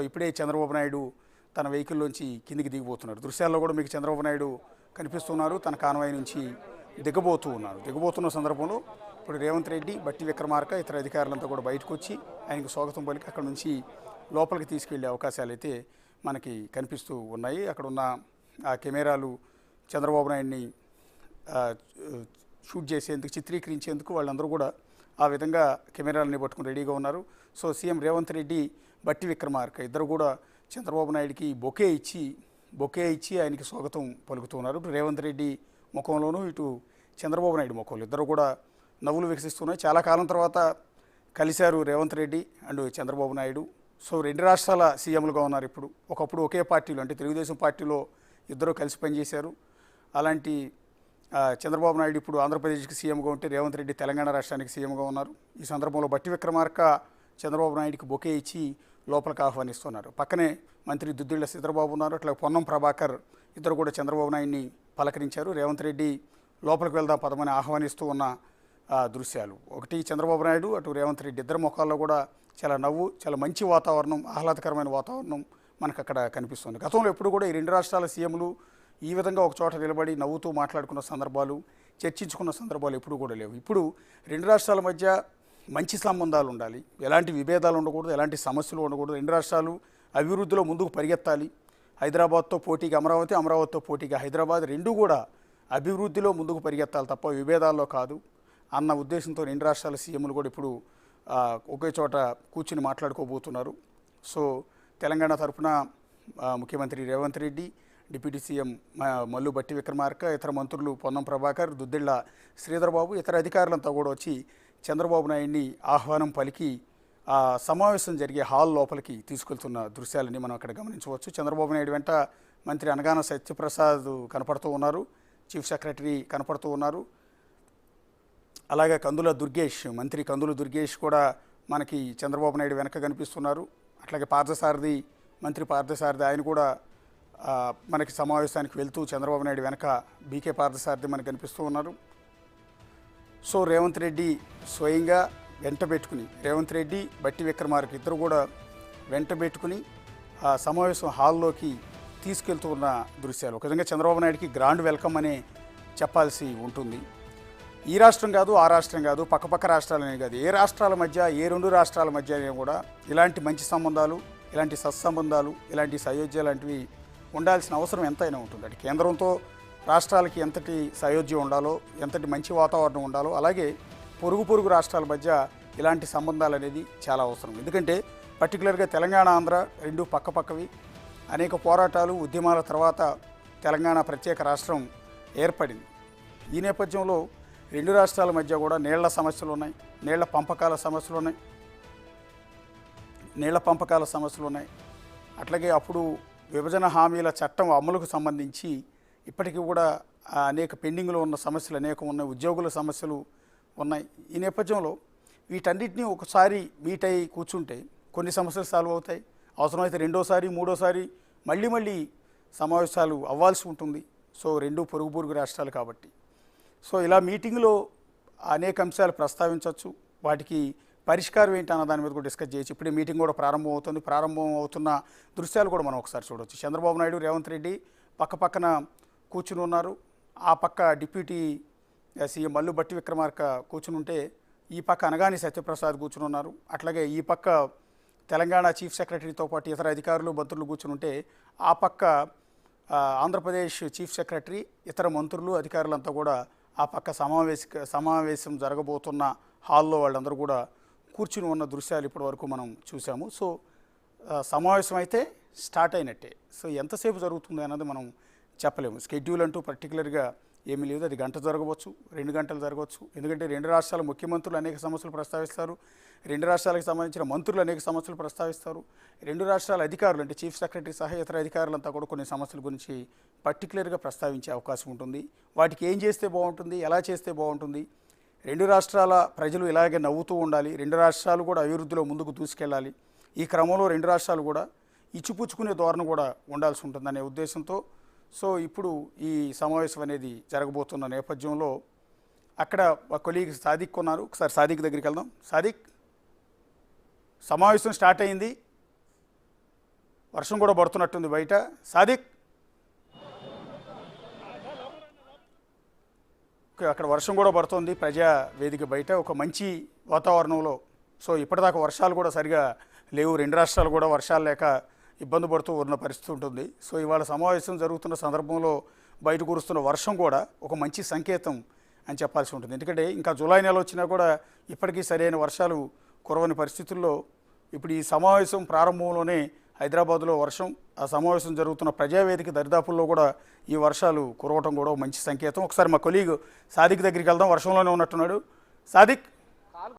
ఇప్పుడే చంద్రబాబు నాయుడు తన వెహికల్లోంచి కిందికి దిగిపోతున్నారు. దృశ్యాల్లో కూడా మీకు చంద్రబాబు నాయుడు కనిపిస్తున్నారు. తన కాన్వాయ్ నుంచి దిగబోతున్న సందర్భంలో ఇప్పుడు రేవంత్ రెడ్డి, బట్టి విక్రమార్క, ఇతర అధికారులంతా కూడా బయటకు వచ్చి ఆయనకు స్వాగతం పలికి అక్కడ నుంచి లోపలికి తీసుకెళ్లే అవకాశాలు అయితే మనకి కనిపిస్తూ ఉన్నాయి. అక్కడ ఉన్న ఆ కెమెరాలు చంద్రబాబు నాయుడిని షూట్ చేసేందుకు, చిత్రీకరించేందుకు వాళ్ళందరూ కూడా ఆ విధంగా కెమెరాలని పట్టుకుని రెడీగా ఉన్నారు. సో సీఎం రేవంత్ రెడ్డి, బట్టి విక్రమార్క ఇద్దరు కూడా చంద్రబాబు నాయుడికి బొకే ఇచ్చి ఆయనకి స్వాగతం పలుకుతున్నారు. ఇటు రేవంత్ రెడ్డి ముఖంలోనూ, ఇటు చంద్రబాబు నాయుడు ముఖంలో ఇద్దరు కూడా నవ్వులు వికసిస్తున్నాయి. చాలా కాలం తర్వాత కలిశారు రేవంత్ రెడ్డి అండ్ చంద్రబాబు నాయుడు. సో రెండు రాష్ట్రాల సీఎంలుగా ఉన్నారు ఇప్పుడు. ఒకప్పుడు ఒకే పార్టీలో అంటే తెలుగుదేశం పార్టీలో ఇద్దరు కలిసి పనిచేశారు. అలాంటి చంద్రబాబు నాయుడు ఇప్పుడు ఆంధ్రప్రదేశ్కి సీఎంగా ఉంటే రేవంత్ రెడ్డి తెలంగాణ రాష్ట్రానికి సీఎంగా ఉన్నారు. ఈ సందర్భంలో బట్టి విక్రమార్క చంద్రబాబు నాయుడికి బొకే ఇచ్చి లోపలికి ఆహ్వానిస్తున్నారు. పక్కనే మంత్రి దుద్దిళ్ల శ్రీధర్బాబు ఉన్నారు. అట్లా పొన్నం ప్రభాకర్ ఇద్దరు కూడా చంద్రబాబు నాయుడిని పలకరించారు. రేవంత్ రెడ్డి లోపలికి వెళ్దాం పదమని ఆహ్వానిస్తూ ఉన్న దృశ్యాలు. ఒకటి చంద్రబాబు నాయుడు, అటు రేవంత్ రెడ్డి ఇద్దరు ముఖాల్లో కూడా చాలా నవ్వు, చాలా మంచి వాతావరణం, ఆహ్లాదకరమైన వాతావరణం మనకు అక్కడ కనిపిస్తుంది. గతంలో ఎప్పుడు కూడా ఈ రెండు రాష్ట్రాల సీఎంలు ఈ విధంగా ఒక చోట నిలబడి నవ్వుతూ మాట్లాడుకున్న సందర్భాలు, చర్చించుకున్న సందర్భాలు ఎప్పుడు కూడా లేవు. ఇప్పుడు రెండు రాష్ట్రాల మధ్య మంచి సంబంధాలు ఉండాలి, ఎలాంటి విభేదాలు ఉండకూడదు, ఎలాంటి సమస్యలు ఉండకూడదు. రెండు రాష్ట్రాలు అభివృద్ధిలో ముందుకు పరిగెత్తాలి. హైదరాబాద్తో పోటీగా అమరావతి, అమరావతితో పోటీగా హైదరాబాద్ రెండూ కూడా అభివృద్ధిలో ముందుకు పరిగెత్తాలి తప్ప విభేదాల్లో కాదు అన్న ఉద్దేశంతో రెండు రాష్ట్రాల సీఎంలు కూడా ఇప్పుడు ఒకే చోట కూర్చుని మాట్లాడుకోబోతున్నారు. సో తెలంగాణ తరఫున ముఖ్యమంత్రి రేవంత్ రెడ్డి, డిప్యూటీ సీఎం మల్లు బట్టి విక్రమార్క, ఇతర మంత్రులు పొన్నం ప్రభాకర్, దుద్దిళ్ల శ్రీధర్బాబు, ఇతర అధికారులంతా కూడా వచ్చి చంద్రబాబు నాయుడిని ఆహ్వానం పలికి సమావేశం జరిగే హాల్ లోపలికి తీసుకెళ్తున్న దృశ్యాలని మనం అక్కడ గమనించవచ్చు. చంద్రబాబు నాయుడు వెంట మంత్రి అనగాన సత్యప్రసాద్ కనపడుతూ ఉన్నారు, చీఫ్ సెక్రటరీ కనపడుతూ ఉన్నారు. అలాగే మంత్రి కందుల దుర్గేష్ కూడా మనకి చంద్రబాబు నాయుడు వెనక కనిపిస్తున్నారు. అట్లాగే మంత్రి పార్థసారథి ఆయన కూడా మనకి సమావేశానికి వెళ్తూ చంద్రబాబు నాయుడు వెనక బీకే పార్థసారథి మనకు కనిపిస్తూ ఉన్నారు. సో రేవంత్ రెడ్డి స్వయంగా రేవంత్ రెడ్డి, బట్టి విక్రమార్క ఇద్దరు కూడా వెంట పెట్టుకుని ఆ సమావేశం హాల్లోకి తీసుకెళ్తూ ఉన్న దృశ్యాలు. ఒక విధంగా చంద్రబాబు నాయుడికి గ్రాండ్ వెల్కమ్ అనే చెప్పాల్సి ఉంటుంది. ఈ రాష్ట్రం కాదు, ఆ రాష్ట్రం కాదు, పక్కపక్క రాష్ట్రాలనే కాదు, ఏ రాష్ట్రాల మధ్య, ఏ రెండు రాష్ట్రాల మధ్య కూడా ఇలాంటి మంచి సంబంధాలు, ఇలాంటి సత్సంబంధాలు, ఇలాంటి సయోధ్య లాంటివి ఉండాల్సిన అవసరం ఎంతైనా ఉంటుంది. అంటే కేంద్రంతో రాష్ట్రాలకి ఎంతటి సయోధ్యం ఉండాలో, ఎంతటి మంచి వాతావరణం ఉండాలో, అలాగే పొరుగు రాష్ట్రాల మధ్య ఇలాంటి సంబంధాలు అనేది చాలా అవసరం. ఎందుకంటే పర్టికులర్గా తెలంగాణ, ఆంధ్ర రెండు పక్కపక్కవి. అనేక పోరాటాలు, ఉద్యమాల తర్వాత తెలంగాణ ప్రత్యేక రాష్ట్రం ఏర్పడింది. ఈ నేపథ్యంలో రెండు రాష్ట్రాల మధ్య కూడా నీళ్ల సమస్యలు ఉన్నాయి, నీళ్ల పంపకాల సమస్యలు ఉన్నాయి. అట్లాగే అప్పుడు విభజన హామీల చట్టం అమలుకు సంబంధించి ఇప్పటికీ కూడా అనేక పెండింగ్లో ఉన్న సమస్యలు అనేకం ఉన్నాయి, ఉద్యోగుల సమస్యలు ఉన్నాయి. ఈ నేపథ్యంలో వీటన్నిటినీ ఒకసారి మీట్ అయ్యి కూర్చుంటే కొన్ని సమస్యలు సాల్వ్ అవుతాయి. అవసరమైతే రెండోసారి, మూడోసారి మళ్ళీ సమావేశాలు అవ్వాల్సి ఉంటుంది. సో రెండు పొరుగు రాష్ట్రాలు కాబట్టి సో ఇలా మీటింగ్లో అనేక అంశాలు ప్రస్తావించవచ్చు, వాటికి పరిష్కారం ఏంటి అన్న దాని మీద కూడా డిస్కస్ చేయొచ్చు. ఇప్పుడే మీటింగ్ కూడా ప్రారంభం అవుతున్న దృశ్యాలు కూడా మనం ఒకసారి చూడవచ్చు. చంద్రబాబు నాయుడు, రేవంత్ రెడ్డి పక్కన కూర్చుని ఉన్నారు. ఆ పక్క డిప్యూటీ సీఎం మల్లు బట్టి విక్రమార్క కూర్చుని ఉంటే ఈ పక్క అనగాని సత్యప్రసాద్ కూర్చుని ఉన్నారు. అట్లాగే ఈ పక్క తెలంగాణ చీఫ్ సెక్రటరీతో పాటు ఇతర అధికారులు, మంత్రులు కూర్చుని ఉంటే ఆ పక్క ఆంధ్రప్రదేశ్ చీఫ్ సెక్రటరీ, ఇతర మంత్రులు, అధికారులంతా కూడా ఆ పక్క సమావేశం జరగబోతున్న హాల్లో వాళ్ళందరూ కూడా కూర్చుని ఉన్న దృశ్యాలు ఇప్పటి వరకు మనం చూసాము. సో సమావేశం అయితే స్టార్ట్ అయినట్టే. సో ఎంతసేపు జరుగుతుంది అన్నది మనం చెప్పలేము. స్కెడ్యూల్ అంటూ పర్టికులర్గా ఏమీ లేదు. అది గంట జరగవచ్చు, 2 గంటలు జరగవచ్చు. ఎందుకంటే రెండు రాష్ట్రాల ముఖ్యమంత్రులు అనేక సమస్యలు ప్రస్తావిస్తారు, రెండు రాష్ట్రాలకు సంబంధించిన మంత్రులు అనేక సమస్యలు ప్రస్తావిస్తారు, రెండు రాష్ట్రాల అధికారులు అంటే చీఫ్ సెక్రటరీ సహా ఇతర అధికారులంతా కూడా కొన్ని సమస్యల గురించి పర్టికులర్గా ప్రస్తావించే అవకాశం ఉంటుంది. వాటికి ఏం చేస్తే బాగుంటుంది, ఎలా చేస్తే బాగుంటుంది, రెండు రాష్ట్రాల ప్రజలు ఇలాగే నవ్వుతూ ఉండాలి, రెండు రాష్ట్రాలు కూడా అభివృద్ధిలో ముందుకు దూసుకెళ్ళాలి, ఈ క్రమంలో రెండు రాష్ట్రాలు కూడా ఇచ్చిపుచ్చుకునే ధోరణి కూడా ఉండాల్సి ఉంటుందనే ఉద్దేశంతో సో ఇప్పుడు ఈ సమావేశం అనేది జరగబోతున్న నేపథ్యంలో అక్కడ ఒక కొలీగ్ సాదిక్ ఉన్నారు. ఒకసారి సాదిక్ దగ్గరికి వెళ్దాం. సాదిక్, సమావేశం స్టార్ట్ అయింది, వర్షం కూడా పడుతున్నట్టుంది బయట. సాదిక్, అక్కడ వర్షం కూడా పడుతుంది ప్రజా వేదిక బయట ఒక మంచి వాతావరణంలో. సో ఇప్పటిదాకా వర్షాలు కూడా సరిగా లేవు, 2 రాష్ట్రాలు కూడా వర్షాలు లేక ఇబ్బంది పడుతూ ఉన్న పరిస్థితి ఉంటుంది. సో ఇవాళ సమావేశం జరుగుతున్న సందర్భంలో బయట కురుస్తున్న వర్షం కూడా ఒక మంచి సంకేతం అని చెప్పాల్సి ఉంటుంది. ఎందుకంటే ఇంకా జూలై నెల వచ్చినా కూడా ఇప్పటికీ సరైన వర్షాలు కురవని పరిస్థితుల్లో ఇప్పుడు ఈ సమావేశం ప్రారంభంలోనే హైదరాబాద్లో వర్షం, ఆ సమావేశం జరుగుతున్న ప్రజావేదిక దరిదాపుల్లో కూడా ఈ వర్షాలు కురవటం కూడా మంచి సంకేతం. ఒకసారి మా కొలీగ్ సాదిక్ దగ్గరికి వెళ్దాం, వర్షంలోనే ఉన్నట్టున్నాడు. సాదిక్,